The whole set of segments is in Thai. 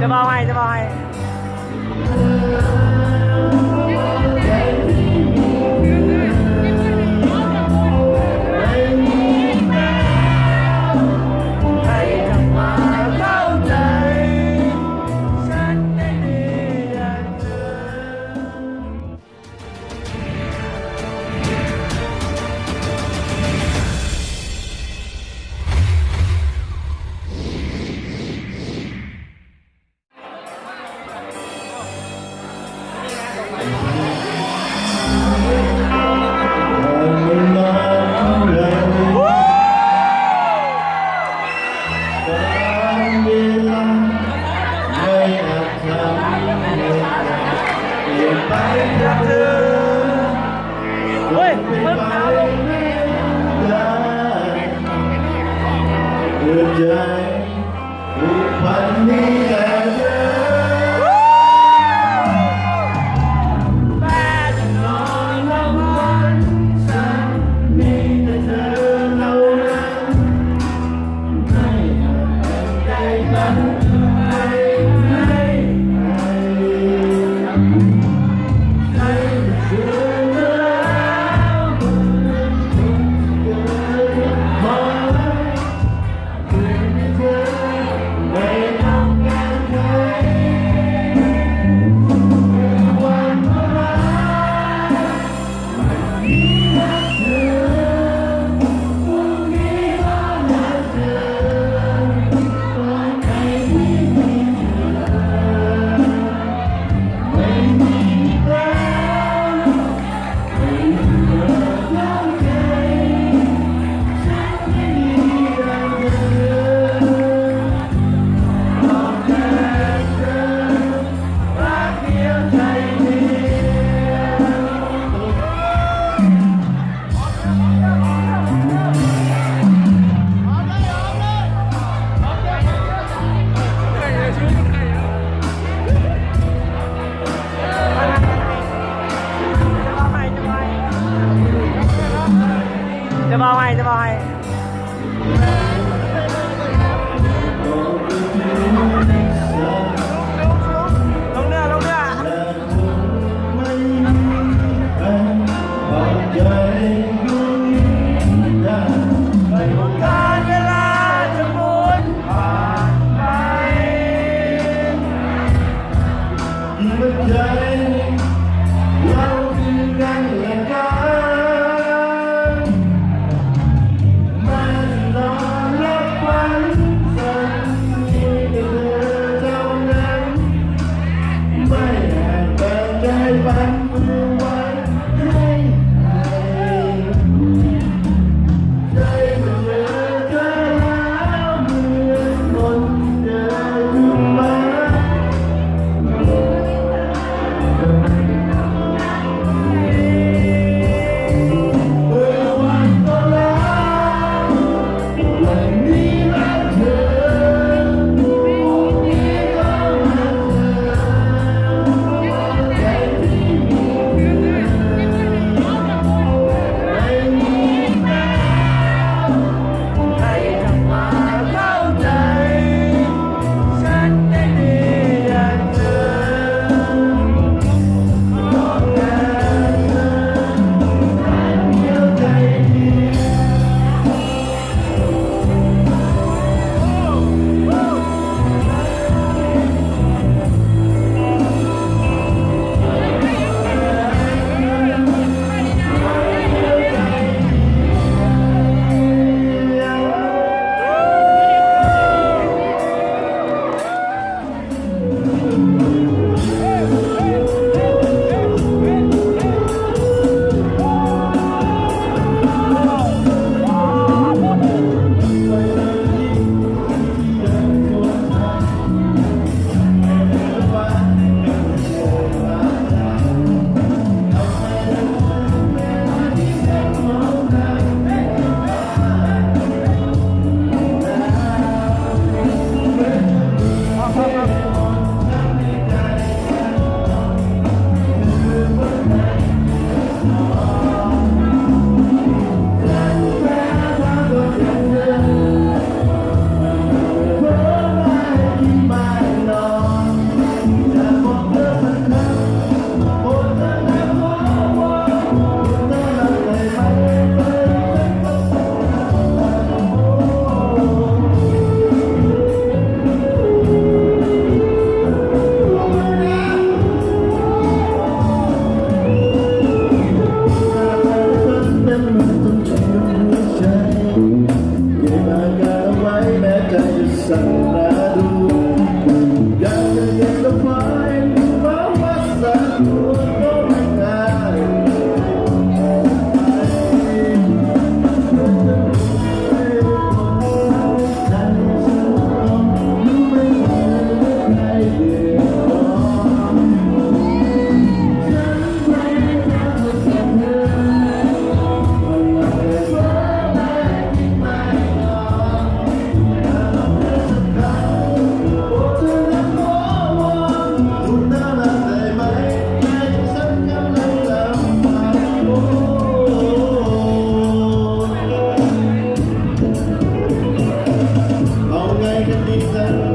จะบอกให้เฮ้ยมันเอาลงใจผูกพันนี้แหละเธอแม้จะนอนละวันฉันมีแต่เธอเท่านั้นไม่อาจได้กัน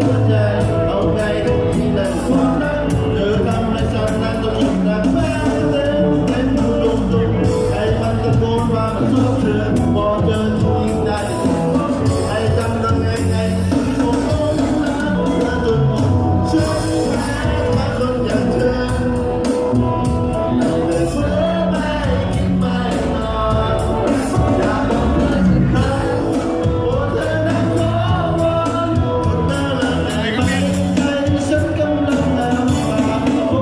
หัวใจเอาไงที่นั่นความรักเธอทำให้ฉันนั้นต้องหยุดรักแม้เต็มเต็มลุกลุกใครมันตะโกนว่ามันชอบเธอพอเจอที่ยิ่งได้ใครจำได้ไงที่ผมต้องรักเธอจนหมดฉันแพ้มาคนอย่างเธอแต่เธอไม่คิดไม่นอนอยากบอกเธอสักครั้งโอ้เธอนั้นขอวอนคนน่ารักแต่ไม่ใจฉันกำลังลำบากโอ้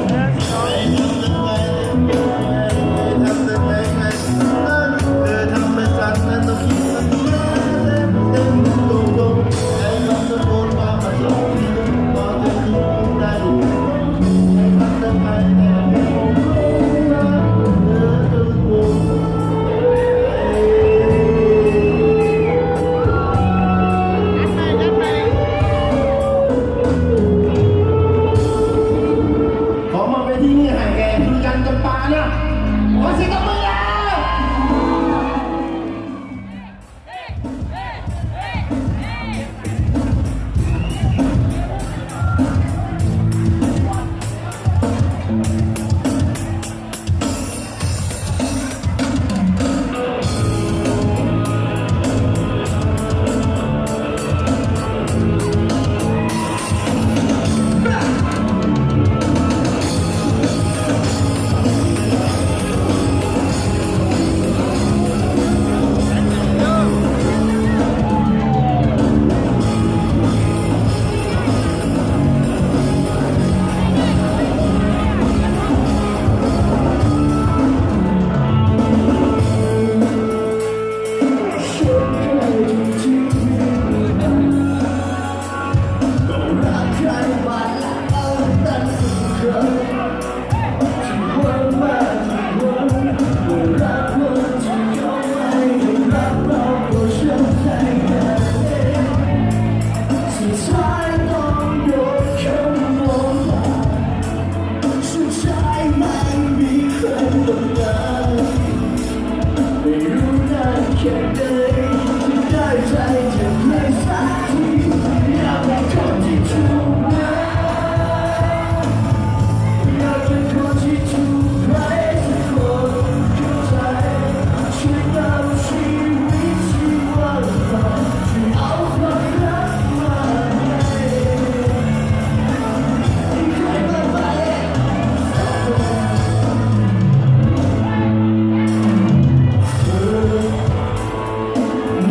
ไม่ทำยังไงไม่ทำยังไงไงนั่นเธอทำให้ฉันนั้นต้องคิดมันแย่เต็มเต็มลงไอ้มันตะโกนว่ามันชอบที่พอเธอที่ยิ่งได้ให้มันทำไมแต่ไม่คงรู้รักเธอจนหมด ขอมาไปที่นี่ให้แกคือกันจำปาเนี่ยขอเสิกับมือแล้ว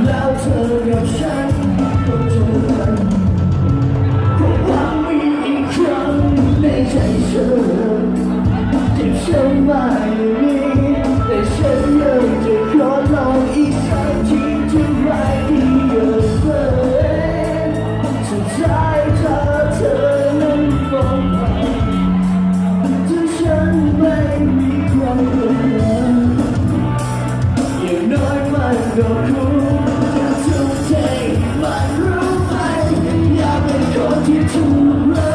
แล้วเธอกับฉันก็เจอกันความหวังมีอีกครั้งในใจเธอที่ฉันไม่มีแต่ฉันยังจะขอลองอีกสักทีจะไม่ดีเลยสุดท้ายเธอนั้นบอกว่าถ้าฉันไม่มีความหวังอย่างน้อยมันก็คุ้มจะทุ่มเทมันรู้ไหมอยากเป็นคนที่ถูกรัก